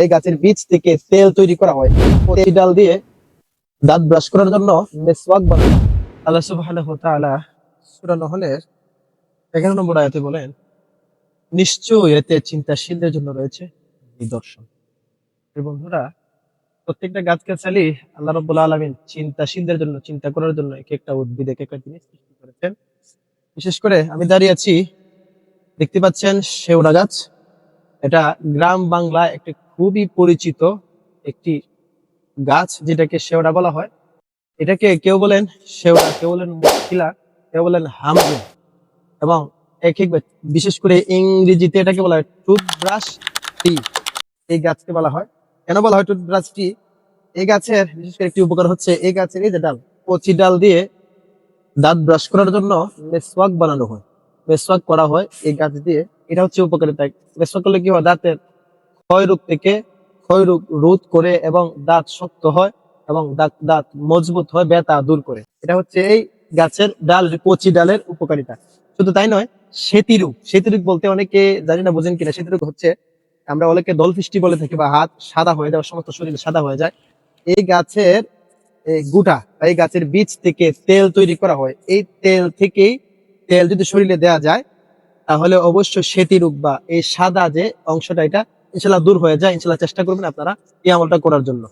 এই গাছের বীজ থেকে তেল তৈরি করা হয়। এই ডাল দিয়ে দাঁত ব্রাশ করার জন্য মেসওয়াক বানানো হয়। আল্লাহ সুবহানাহু ওয়া তাআলা সূরা নহলের 11 নম্বর আয়াতে বলেন, নিশ্চয়ই এতে চিন্তাশীলদের জন্য রয়েছে নিদর্শন। বন্ধুরা, প্রত্যেকটা গাছগাছালি আল্লাহ রাব্বুল আলামিন চিন্তাশীলদের জন্য, চিন্তা করার জন্য এক একটা উদ্ভিদ, এক একটা জিনিস সৃষ্টি করেছেন। বিশেষ করে আমি দাঁড়িয়ে আছি, দেখতে পাচ্ছেন শেওড়া গাছ। এটা গ্রাম বাংলায় একটি খুবই পরিচিত একটি গাছ, যেটাকে শেওড়া বলা হয়। এটাকে কেউ বলেন শেওড়া, কেউ বলেন মশিলা, কেউ বলেন হামরু, এবং বিশেষ করে ইংরেজিতে এটাকে বলা হয় টুথব্রাশ টি। এই গাছকে বলা হয়, কেন বলা হয় টুথব্রাশ টি? এই গাছের বিশেষ করে একটি উপকার হচ্ছে, এই গাছের এই যে ডাল, কচি ডাল দিয়ে দাঁত ব্রাশ করার জন্য মেসওয়াক বানানো হয়, মেসওয়াক করা হয় এই গাছ দিয়ে। এটা হচ্ছে উপকারিতা। মেসওয়াক করলে কি হয়, দাঁতের ক্ষয় রোগ থেকে ক্ষয় রোগ রোধ করে, এবং দাঁত শক্ত হয়, এবং দাঁত দাঁত মজবুত হয়, ব্যথা দূর করে। এটা হচ্ছে এই গাছের ডাল, কচি ডালের উপকারিতা। শুধু তাই নয়, সেতিরোগ, সেতিরোগ বলতে অনেকে জানি না, বোঝেন কিনা। সেতিরোগ হচ্ছে, আমরা অনেকে দলফিষ্টি বলে থাকি, বা হাত সাদা হয়ে যায়, সমস্ত শরীর সাদা হয়ে যায়। এই গাছের গুটা, এই গাছের বীজ থেকে তেল তৈরি করা হয়। এই তেল থেকেই, তেল যদি শরীরে দেওয়া যায়, তাহলে অবশ্যই সেতি রোগ বা এই সাদা যে অংশটা, এটা ইনশাল্লাহ দূর হয়ে যায়। ইনশাল্লাহ চেষ্টা করবেন আপনারা এই আমলটা করার জন্য।